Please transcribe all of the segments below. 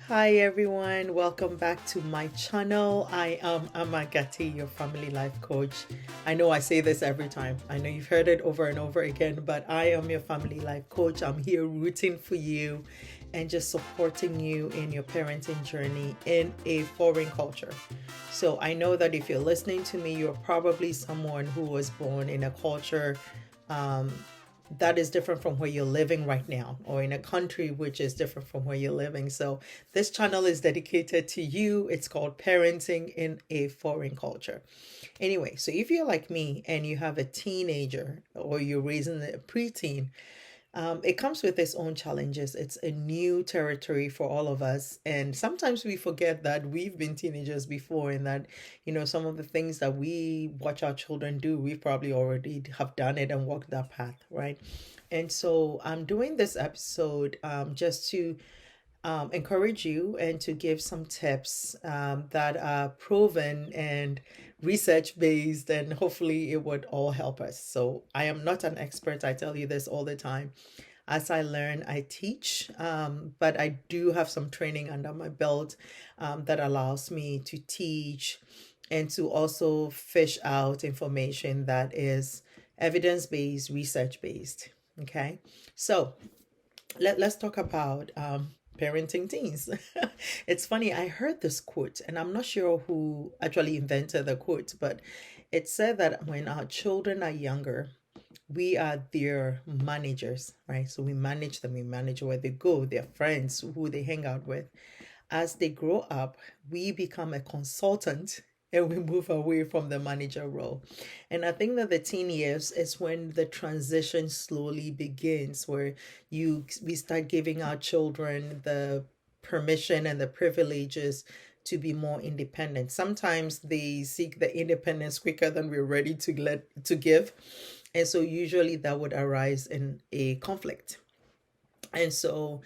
Hi everyone, welcome back to my channel. I am Amagati, your family life coach. I know I say this every time. I know you've heard it over and over again, but I am your family life coach. I'm here rooting for you and just supporting you in your parenting journey in a foreign culture. So I know that if you're listening to me, you're probably someone who was born in a culture um, that is different from where you're living right now, or in a country which is different from where you're living. So this channel is dedicated to you. It's called Parenting in a Foreign Culture. Anyway, so if you're like me and you have a teenager or you're raising a preteen, it comes with its own challenges. It's a new territory for all of us. And sometimes we forget that we've been teenagers before, and that, some of the things that we watch our children do, we probably already have done it and walked that path, right? And so I'm doing this episode just to encourage you and to give some tips that are proven and research based, and hopefully it would all help us. So, I am not an expert, I tell you this all the time. As I learn, I teach, but I do have some training under my belt that allows me to teach and to also fish out information that is evidence based, research based. Okay, so let's talk about parenting teens. It's funny, I heard this quote, and I'm not sure who actually invented the quote, but it said that when our children are younger, we are their managers, right? So we manage them, we manage where they go, their friends, who they hang out with. As they grow up, we become a consultant and we move away from the manager role. And I think that the teen years is when the transition slowly begins, where we start giving our children the permission and the privileges to be more independent. Sometimes they seek the independence quicker than we're ready to give. And so usually that would arise in a conflict. And so,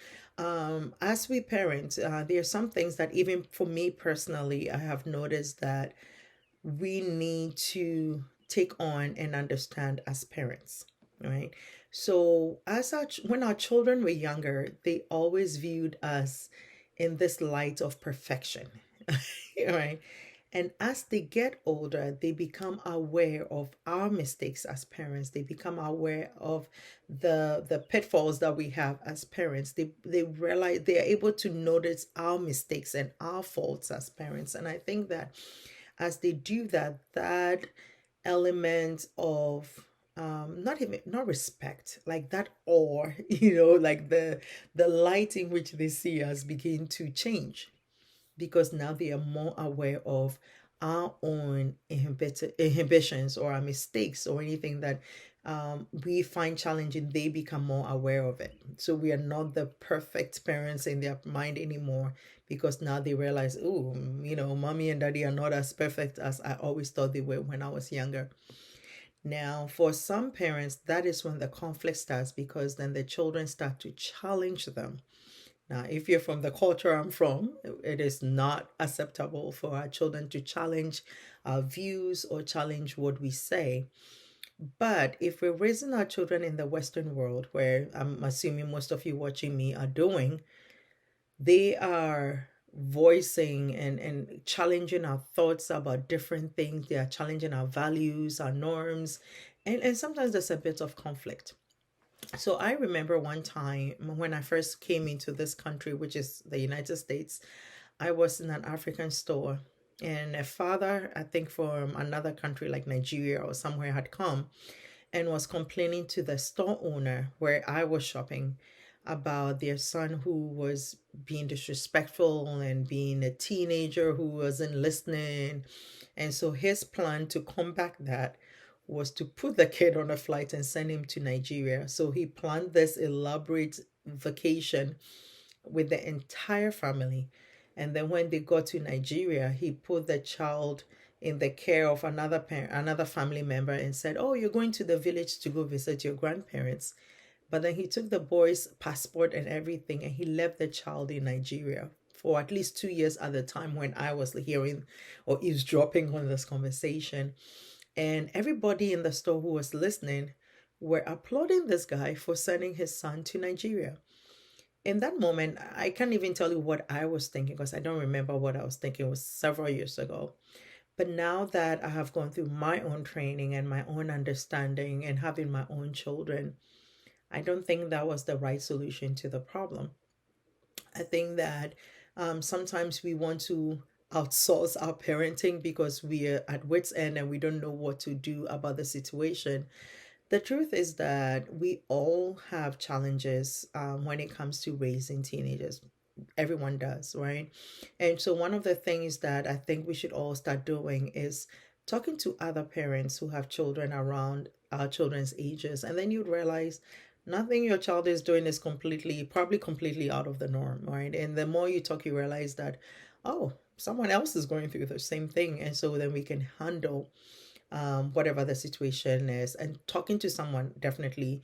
as we parent, there are some things that, even for me personally, I have noticed that we need to take on and understand as parents, right? So, when our children were younger, they always viewed us in this light of perfection, right? And as they get older, they become aware of our mistakes as parents. They become aware of the pitfalls that we have as parents. They realize they are able to notice our mistakes and our faults as parents. And I think that as they do that, that element of not respect, like that awe, like the light in which they see us begin to change, because now they are more aware of our own inhibitions or our mistakes or anything that we find challenging. They become more aware of it. So we are not the perfect parents in their mind anymore, because now they realize, oh, mommy and daddy are not as perfect as I always thought they were when I was younger. Now, for some parents, that is when the conflict starts, because then the children start to challenge them. Now, if you're from the culture I'm from, it is not acceptable for our children to challenge our views or challenge what we say. But if we're raising our children in the Western world, where I'm assuming most of you watching me are doing, they are voicing and challenging our thoughts about different things. They are challenging our values, our norms, and sometimes there's a bit of conflict. So I remember one time when I first came into this country, which is the United States. I was in an African store, and a father, I think from another country like Nigeria or somewhere, had come and was complaining to the store owner where I was shopping about their son, who was being disrespectful and being a teenager who wasn't listening. And so his plan to combat that was to put the kid on a flight and send him to Nigeria. So he planned this elaborate vacation with the entire family. And then when they got to Nigeria, he put the child in the care of another parent, another family member, and said, "Oh, you're going to the village to go visit your grandparents." But then he took the boy's passport and everything, and he left the child in Nigeria for at least 2 years at the time when I was hearing or eavesdropping on this conversation. And everybody in the store who was listening were applauding this guy for sending his son to Nigeria. In that moment, I can't even tell you what I was thinking because I don't remember what I was thinking. It was several years ago. But now that I have gone through my own training and my own understanding and having my own children, I don't think that was the right solution to the problem. I think that sometimes we want to outsource our parenting because we are at wit's end and we don't know what to do about the situation. The truth is that we all have challenges when it comes to raising teenagers. Everyone does, right? And so, one of the things that I think we should all start doing is talking to other parents who have children around our children's ages. And then you'd realize nothing your child is doing is probably completely out of the norm, right? And the more you talk, you realize that, oh, someone else is going through the same thing. And so then we can handle whatever the situation is. And talking to someone definitely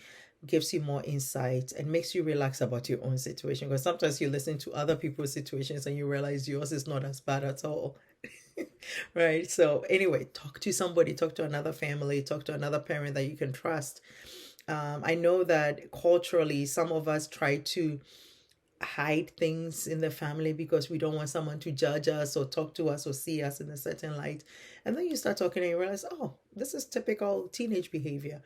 gives you more insight and makes you relax about your own situation. Because sometimes you listen to other people's situations and you realize yours is not as bad at all. Right? So, anyway, talk to somebody, talk to another family, talk to another parent that you can trust. I know that culturally, some of us try to hide things in the family because we don't want someone to judge us or talk to us or see us in a certain light. And then you start talking and you realize, oh, this is typical teenage behavior.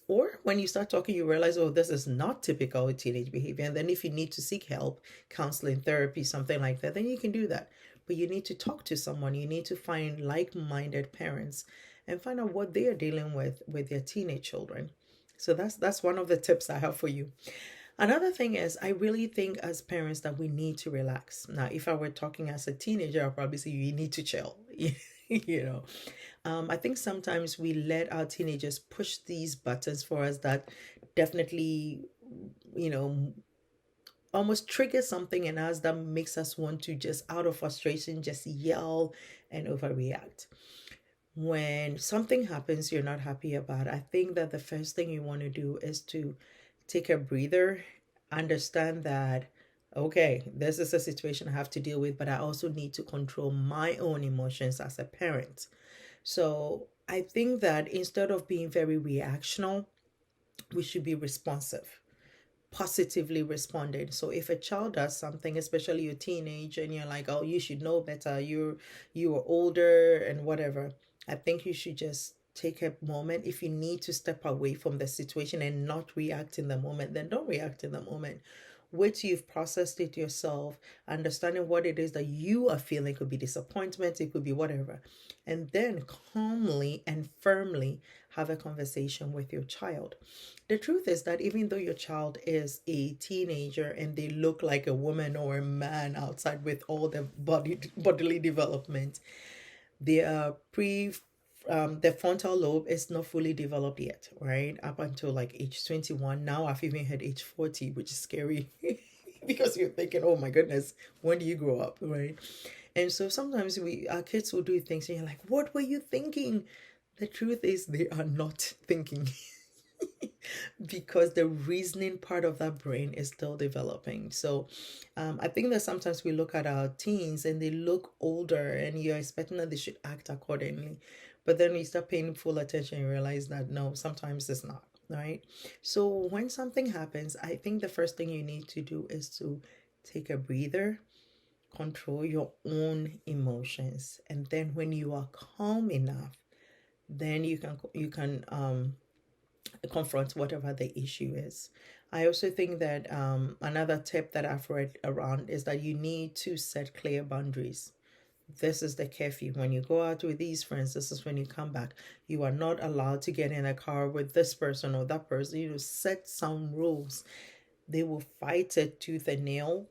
Or when you start talking, you realize, oh, this is not typical teenage behavior. And then if you need to seek help, counseling, therapy, something like that, then you can do that. But you need to talk to someone. You need to find like-minded parents and find out what they are dealing with their teenage children. So that's one of the tips I have for you. Another thing is, I really think as parents that we need to relax. Now, if I were talking as a teenager, I'll probably say you need to chill. you know, I think sometimes we let our teenagers push these buttons for us that definitely, you know, almost trigger something in us that makes us want to just out of frustration just yell and overreact. When something happens you're not happy about, I think that the first thing you want to do is to take a breather, understand that, okay, this is a situation I have to deal with, but I also need to control my own emotions as a parent. So I think that instead of being very reactional, we should be responsive, positively responded. So if a child does something, especially a teenage, and you're like, oh, you should know better, you are older and whatever, I think you should just take a moment. If you need to step away from the situation and not react in the moment, then don't react in the moment. Wait till you've processed it yourself, understanding what it is that you are feeling. It could be disappointment, it could be whatever. And then calmly and firmly have a conversation with your child. The truth is that even though your child is a teenager and they look like a woman or a man outside with all the bodily development, their the frontal lobe is not fully developed yet, right? Up until like age 21. Now I've even had age 40, which is scary because you're thinking, oh my goodness, when do you grow up, right? And so sometimes our kids will do things and you're like, what were you thinking? The truth is they are not thinking. Because the reasoning part of that brain is still developing. So I think that sometimes we look at our teens and they look older and you're expecting that they should act accordingly. But then we start paying full attention and realize that no, sometimes it's not, right? So when something happens, I think the first thing you need to do is to take a breather, control your own emotions. And then when you are calm enough, then you can confront whatever the issue is. I also think that another tip that I've read around is that you need to set clear boundaries. This is the curfew. When you go out with these friends, this is when you come back. You are not allowed to get in a car with this person or that person. You know, set some rules. They will fight it tooth and nail.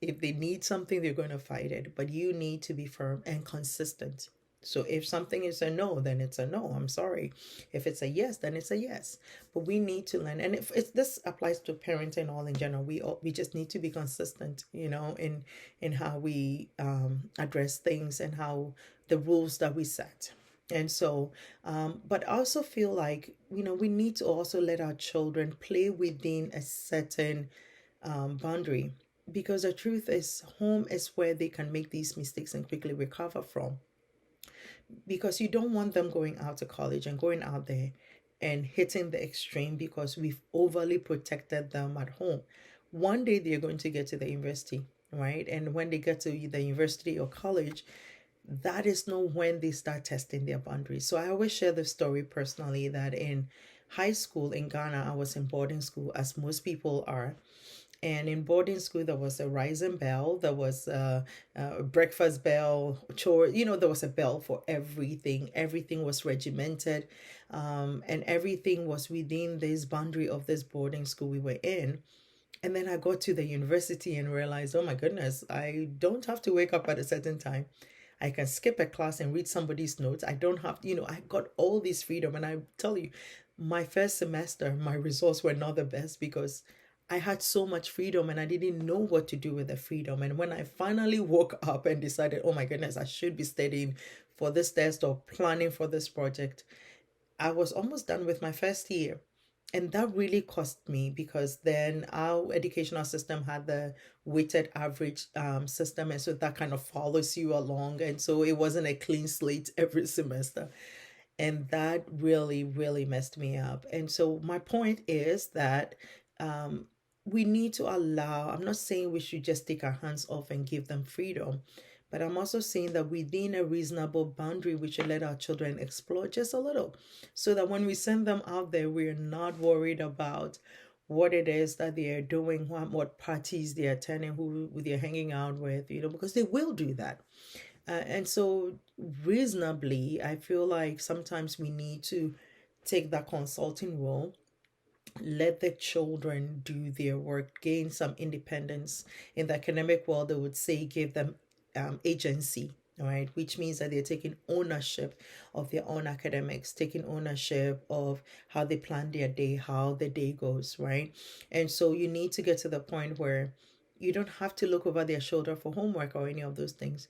If they need something, they're going to fight it. But you need to be firm and consistent. So if something is a no, then it's a no. I'm sorry. If it's a yes, then it's a yes. But we need to learn, and if this applies to parenting all in general, we just need to be consistent, in how we address things and how the rules that we set. And so, but I also feel like we need to also let our children play within a certain boundary, because the truth is, home is where they can make these mistakes and quickly recover from, because you don't want them going out to college and going out there and hitting the extreme because we've overly protected them at home. one day they're going to get to the university, right? And when they get to the university or college, that is not when they start testing their boundaries. So I always share the story personally that in high school in Ghana, I was in boarding school, as most people are. And in boarding school, there was a rising bell, there was a breakfast bell, chore, there was a bell for everything. Everything was regimented, and everything was within this boundary of this boarding school we were in. And then I got to the university and realized, oh my goodness, I don't have to wake up at a certain time. I can skip a class and read somebody's notes. I don't have, I got all this freedom. And I tell you, my first semester, my results were not the best because I had so much freedom and I didn't know what to do with the freedom. And when I finally woke up and decided, oh my goodness, I should be studying for this test or planning for this project, I was almost done with my first year. And that really cost me because then our educational system had the weighted average system. And so that kind of follows you along. And so it wasn't a clean slate every semester. And that really, really messed me up. And so my point is that we need to allow, I'm not saying we should just take our hands off and give them freedom, but I'm also saying that within a reasonable boundary, we should let our children explore just a little so that when we send them out there, we're not worried about what it is that they are doing, what parties they're attending, who they're hanging out with, because they will do that. And so reasonably, I feel like sometimes we need to take that consulting role, let the children do their work, gain some independence. In the academic world, they would say give them agency, right? Which means that they're taking ownership of their own academics, taking ownership of how they plan their day, how the day goes, right? And so you need to get to the point where you don't have to look over their shoulder for homework or any of those things.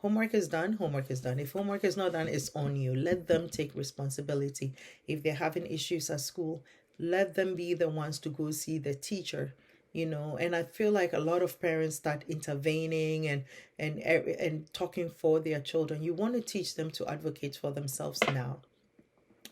Homework is done, homework is done. If homework is not done, it's on you. Let them take responsibility. If they're having issues at school, let them be the ones to go see the teacher. And I feel like a lot of parents start intervening and talking for their children. You want to teach them to advocate for themselves now,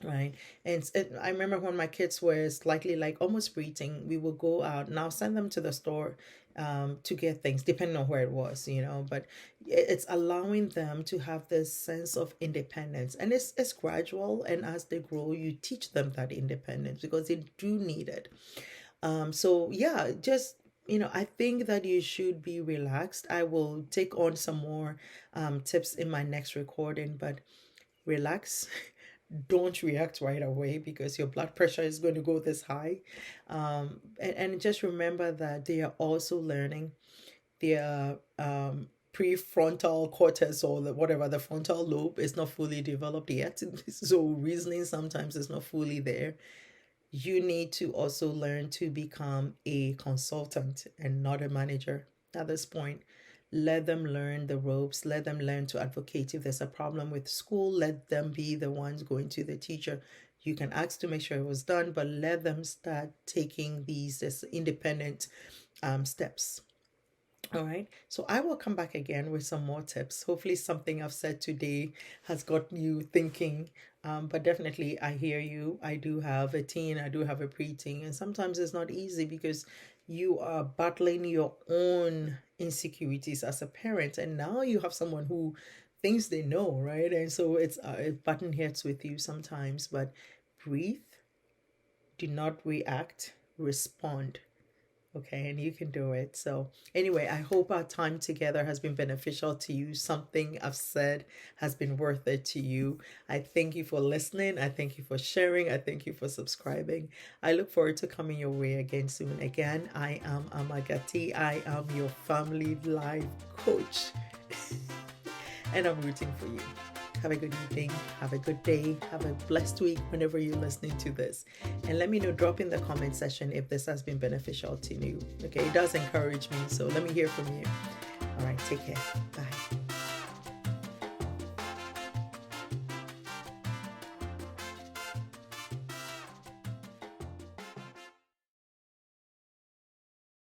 right? And I remember when my kids were slightly like almost breathing, we would go out and I'll send them to the store to get things, depending on where it was, but it's allowing them to have this sense of independence. And it's gradual. And as they grow, you teach them that independence because they do need it. So yeah, just, I think that you should be relaxed. I will take on some more tips in my next recording, but relax. Don't react right away because your blood pressure is going to go this high. And just remember that they are also learning. Their prefrontal cortex or whatever, the frontal lobe is not fully developed yet. So reasoning sometimes is not fully there. You need to also learn to become a consultant and not a manager at this point. Let them learn the ropes. Let them learn to advocate. If there's a problem with school, let them be the ones going to the teacher. You can ask to make sure it was done, but let them start taking these as independent steps. All right. So I will come back again with some more tips. Hopefully something I've said today has got you thinking. But definitely I hear you. I do have a teen. I do have a preteen. And sometimes it's not easy because you are battling your own insecurities as a parent. And now you have someone who thinks they know, right? And so it's button heads with you sometimes. But breathe. Do not react. Respond. Okay, and you can do it. So anyway, I hope our time together has been beneficial to you. Something I've said has been worth it to you. I thank you for listening. I thank you for sharing. I thank you for subscribing. I look forward to coming your way again soon. Again, I am Amagati. I am your family life coach. And I'm rooting for you. Have a good evening, have a good day, have a blessed week whenever you're listening to this. And let me know, drop in the comment section if this has been beneficial to you. Okay, it does encourage me, so let me hear from you. All right, take care. Bye.